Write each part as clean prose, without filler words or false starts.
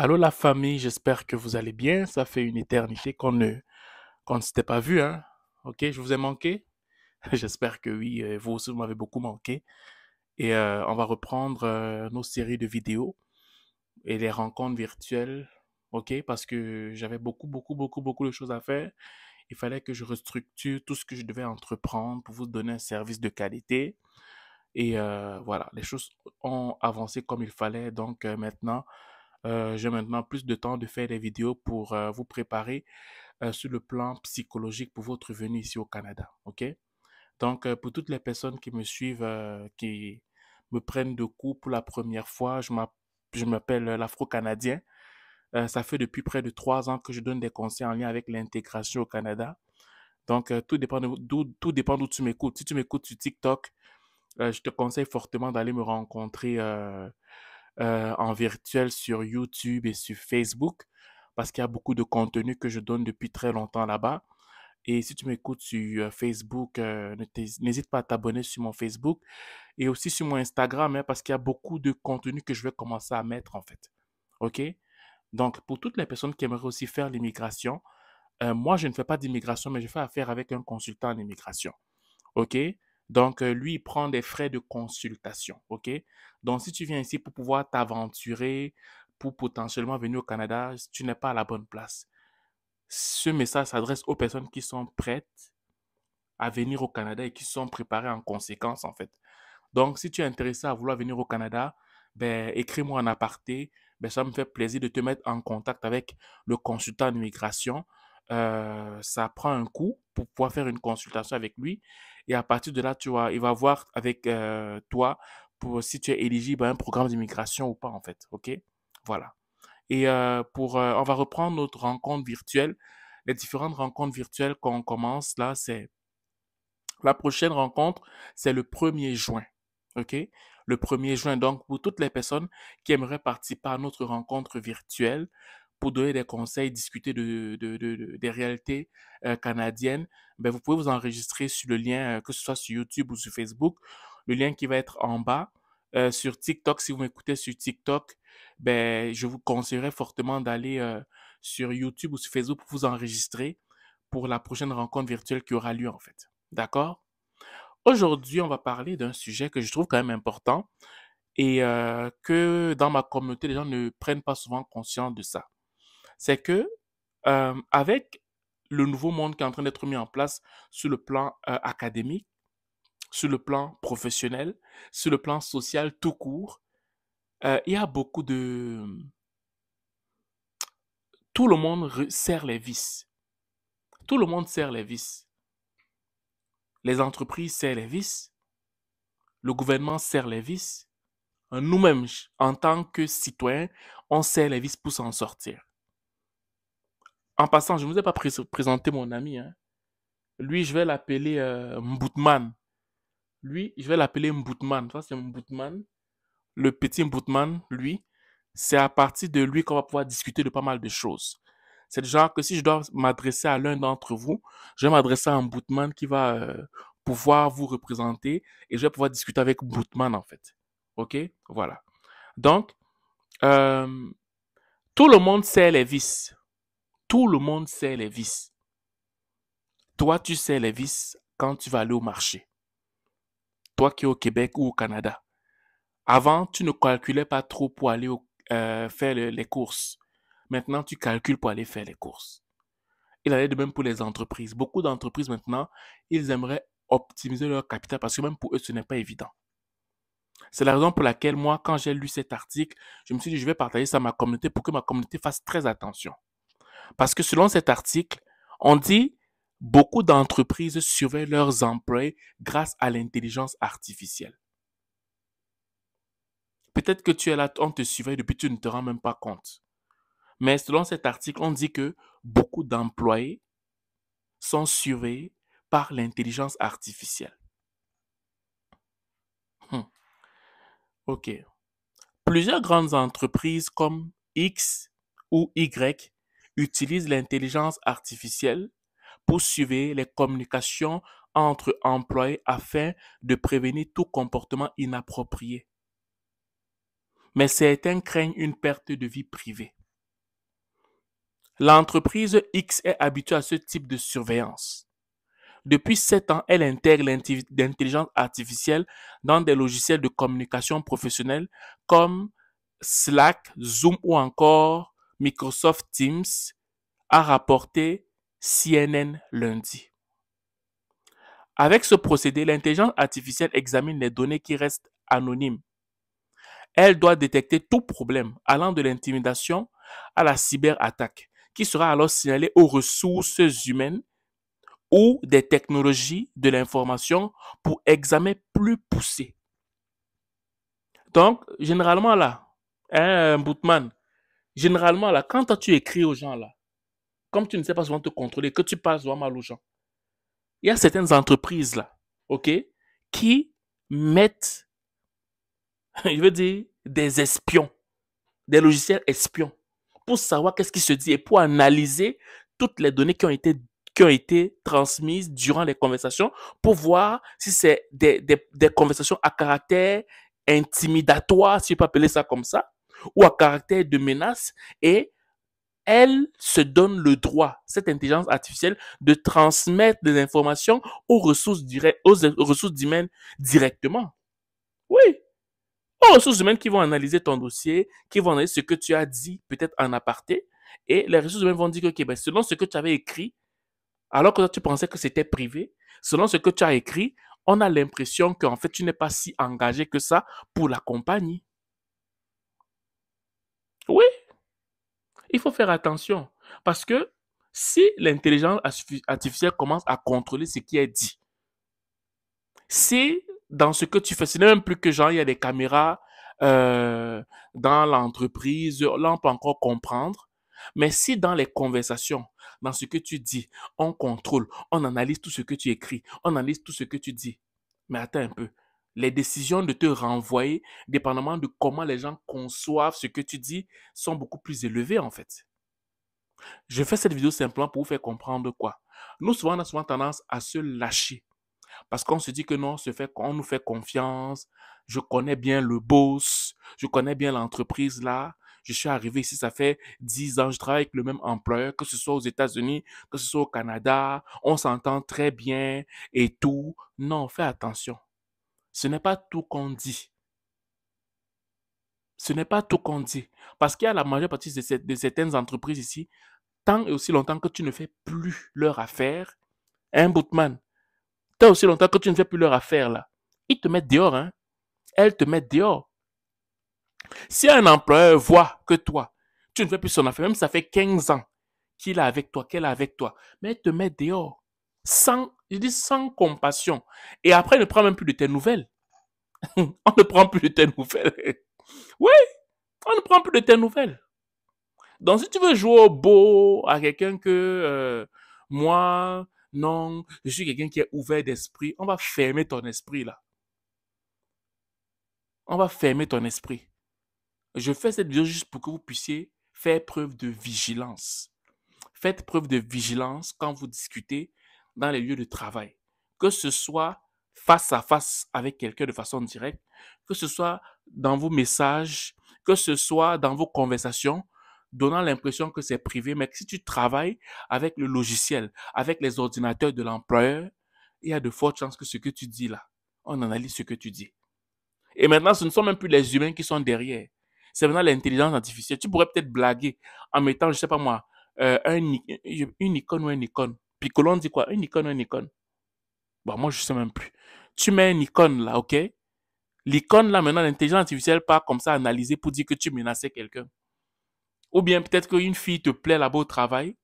Allô la famille, j'espère que vous allez bien. Ça fait une éternité qu'on ne s'était pas vu, hein. Ok, je vous ai manqué? J'espère que oui, vous aussi vous m'avez beaucoup manqué. Et on va reprendre nos séries de vidéos et les rencontres virtuelles, ok, parce que j'avais beaucoup de choses à faire. Il fallait que je restructure tout ce que je devais entreprendre pour vous donner un service de qualité. Et voilà, les choses ont avancé comme il fallait. Donc maintenant, j'ai maintenant plus de temps de faire des vidéos pour vous préparer sur le plan psychologique pour votre venue ici au Canada. OK? Donc, pour toutes les personnes qui me suivent, qui me prennent de court pour la première fois, je m'appelle l'Afro-Canadien. Ça fait depuis près de 3 ans que je donne des conseils en lien avec l'intégration au Canada. Donc, tout dépend d'où tu m'écoutes. Si tu m'écoutes sur TikTok, je te conseille fortement d'aller me rencontrer en virtuel sur YouTube et sur Facebook parce qu'il y a beaucoup de contenu que je donne depuis très longtemps là-bas. Et si tu m'écoutes sur Facebook, n'hésite pas à t'abonner sur mon Facebook et aussi sur mon Instagram, hein, parce qu'il y a beaucoup de contenu que je vais commencer à mettre en fait. OK? Donc, pour toutes les personnes qui aimeraient aussi faire l'immigration, moi, je ne fais pas d'immigration, mais je fais affaire avec un consultant en immigration. OK? Donc, lui, il prend des frais de consultation. OK? Donc, si tu viens ici pour pouvoir t'aventurer, pour potentiellement venir au Canada, tu n'es pas à la bonne place. Ce message s'adresse aux personnes qui sont prêtes à venir au Canada et qui sont préparées en conséquence, en fait. Donc, si tu es intéressé à vouloir venir au Canada, ben, écris-moi en aparté. Ben, ça me fait plaisir de te mettre en contact avec le consultant en immigration. Ça prend un coût pour pouvoir faire une consultation avec lui. Et à partir de là, tu vois, il va voir avec toi pour si tu es éligible à un programme d'immigration ou pas, en fait. OK? Voilà. Et on va reprendre notre rencontre virtuelle. Les différentes rencontres virtuelles qu'on commence là, c'est la prochaine rencontre, c'est le 1er juin. OK? Le 1er juin. Donc, pour toutes les personnes qui aimeraient participer à notre rencontre virtuelle pour donner des conseils, discuter des réalités canadiennes, ben, vous pouvez vous enregistrer sur le lien, que ce soit sur YouTube ou sur Facebook, le lien qui va être en bas. Sur TikTok, si vous m'écoutez sur TikTok, ben, je vous conseillerais fortement d'aller sur YouTube ou sur Facebook pour vous enregistrer pour la prochaine rencontre virtuelle qui aura lieu en fait. D'accord? Aujourd'hui, on va parler d'un sujet que je trouve quand même important et que dans ma communauté, les gens ne prennent pas souvent conscience de ça. C'est que avec le nouveau monde qui est en train d'être mis en place sur le plan académique, sur le plan professionnel, sur le plan social tout court, il y a beaucoup de... Tout le monde serre les vis. Tout le monde serre les vis. Les entreprises serrent les vis. Le gouvernement serre les vis. Nous-mêmes, en tant que citoyens, on serre les vis pour s'en sortir. En passant, je ne vous ai pas présenté mon ami, hein. Lui, je vais l'appeler Mboutman. Lui, je vais l'appeler Mboutman. Ça, c'est Mboutman. Le petit Mboutman, lui, c'est à partir de lui qu'on va pouvoir discuter de pas mal de choses. C'est le genre que si je dois m'adresser à l'un d'entre vous, je vais m'adresser à un Mboutman qui va pouvoir vous représenter et je vais pouvoir discuter avec Mboutman, en fait. OK? Voilà. Donc, euh, tout le monde sait les vis. Tout le monde sait les vis. Toi, tu sais les vis quand tu vas aller au marché. Toi qui es au Québec ou au Canada. Avant, tu ne calculais pas trop pour aller faire les courses. Maintenant, tu calcules pour aller faire les courses. Il en est de même pour les entreprises. Beaucoup d'entreprises maintenant, ils aimeraient optimiser leur capital parce que même pour eux, ce n'est pas évident. C'est la raison pour laquelle moi, quand j'ai lu cet article, je me suis dit, je vais partager ça à ma communauté pour que ma communauté fasse très attention. Parce que selon cet article, on dit beaucoup d'entreprises surveillent leurs employés grâce à l'intelligence artificielle. Peut-être que tu es là, on te surveille depuis, tu ne te rends même pas compte. Mais selon cet article, on dit que beaucoup d'employés sont surveillés par l'intelligence artificielle. Hmm. OK. Plusieurs grandes entreprises comme X ou Y utilisent l'intelligence artificielle pour surveiller les communications entre employés afin de prévenir tout comportement inapproprié. Mais certains craignent une perte de vie privée. L'entreprise X est habituée à ce type de surveillance. Depuis 7 ans, elle intègre l'intelligence artificielle dans des logiciels de communication professionnelle comme Slack, Zoom ou encore Microsoft Teams, a rapporté CNN lundi. Avec ce procédé, l'intelligence artificielle examine les données qui restent anonymes. Elle doit détecter tout problème allant de l'intimidation à la cyberattaque, qui sera alors signalée aux ressources humaines ou des technologies de l'information pour examen plus poussé. Donc, généralement là, Bootman, généralement là, quand toi tu écris aux gens là, comme tu ne sais pas souvent te contrôler, que tu parles souvent mal aux gens, il y a certaines entreprises là, ok, qui mettent, je veux dire, des espions, des logiciels espions, pour savoir qu'est-ce qui se dit et pour analyser toutes les données qui ont été transmises durant les conversations pour voir si c'est des conversations à caractère intimidatoire, si je peux appeler ça comme ça, ou à caractère de menace. Et elle se donne le droit, cette intelligence artificielle, de transmettre des informations aux ressources humaines directement. Oui, aux ressources humaines qui vont analyser ton dossier, qui vont analyser ce que tu as dit, peut-être en aparté, et les ressources humaines vont dire que okay, ben, selon ce que tu avais écrit, alors que toi, tu pensais que c'était privé, selon ce que tu as écrit, on a l'impression qu'en fait, tu n'es pas si engagé que ça pour la compagnie. Oui, il faut faire attention. Parce que si l'intelligence artificielle commence à contrôler ce qui est dit, si dans ce que tu fais, ce n'est même plus que genre, il y a des caméras dans l'entreprise, là, on peut encore comprendre. Mais si dans les conversations, dans ce que tu dis, on contrôle, on analyse tout ce que tu écris, on analyse tout ce que tu dis. Mais attends un peu. Les décisions de te renvoyer, dépendamment de comment les gens conçoivent ce que tu dis, sont beaucoup plus élevées en fait. Je fais cette vidéo simplement pour vous faire comprendre quoi. Nous, souvent, on a souvent tendance à se lâcher. Parce qu'on se dit que non, on nous fait confiance. Je connais bien le boss. Je connais bien l'entreprise là. Je suis arrivé ici, ça fait 10 ans. Je travaille avec le même employeur, que ce soit aux États-Unis, que ce soit au Canada. On s'entend très bien et tout. Non, fais attention. Ce n'est pas tout qu'on dit. Ce n'est pas tout qu'on dit. Parce qu'il y a la majeure partie de certaines entreprises ici, tant et aussi longtemps que tu ne fais plus leur affaire, un bootman, tant aussi longtemps que tu ne fais plus leur affaire là, ils te mettent dehors, hein. Elles te mettent dehors. Si un employeur voit que toi, tu ne fais plus son affaire, même si ça fait 15 ans qu'il est avec toi, qu'elle est avec toi, mais elle te met dehors. Je dis sans compassion. Et après, elle ne prend même plus de tes nouvelles. On ne prend plus de tes nouvelles. Oui, on ne prend plus de tes nouvelles. Donc, si tu veux jouer au beau à quelqu'un que moi, non, je suis quelqu'un qui est ouvert d'esprit, on va fermer ton esprit là. On va fermer ton esprit. Je fais cette vidéo juste pour que vous puissiez faire preuve de vigilance. Faites preuve de vigilance quand vous discutez dans les lieux de travail. Que ce soit face à face avec quelqu'un de façon directe, que ce soit dans vos messages, que ce soit dans vos conversations, donnant l'impression que c'est privé, mais que si tu travailles avec le logiciel, avec les ordinateurs de l'employeur, il y a de fortes chances que ce que tu dis là, on analyse ce que tu dis. Et maintenant, ce ne sont même plus les humains qui sont derrière. C'est maintenant l'intelligence artificielle. Tu pourrais peut-être blaguer en mettant, je sais pas moi, une icône ou un icône. Piccolo, on dit quoi? Une icône ou un icône? Bon, moi, je sais même plus. Tu mets une icône là, ok? L'icône là, maintenant, l'intelligence artificielle part comme ça analyser pour dire que tu menaçais quelqu'un. Ou bien peut-être qu'une fille te plaît là-bas au travail.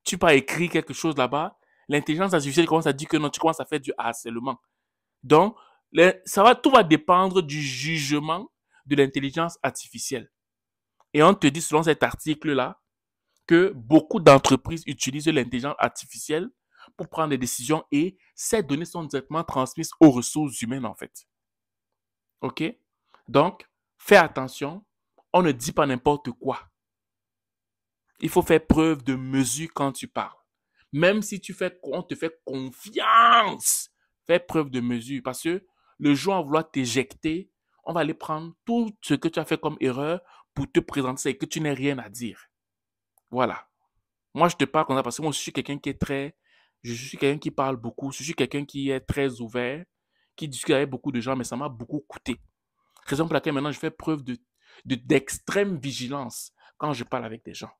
Tu peux écrire quelque chose là-bas. L'intelligence artificielle commence à dire que non, tu commences à faire du harcèlement. Donc, tout va dépendre du jugement de l'intelligence artificielle. Et on te dit selon cet article-là que beaucoup d'entreprises utilisent l'intelligence artificielle pour prendre des décisions et ces données sont directement transmises aux ressources humaines en fait. OK? Donc, fais attention, on ne dit pas n'importe quoi. Il faut faire preuve de mesure quand tu parles. Même si on te fait confiance, fais preuve de mesure parce que le jour où on va vouloir t'éjecter, on va aller prendre tout ce que tu as fait comme erreur pour te présenter et que tu n'aies rien à dire. Voilà. Moi, je te parle comme ça parce que moi, je suis quelqu'un qui est très... Je suis quelqu'un qui parle beaucoup. Je suis quelqu'un qui est très ouvert, qui discute avec beaucoup de gens, mais ça m'a beaucoup coûté. Raison pour laquelle maintenant, je fais preuve d'extrême vigilance quand je parle avec des gens.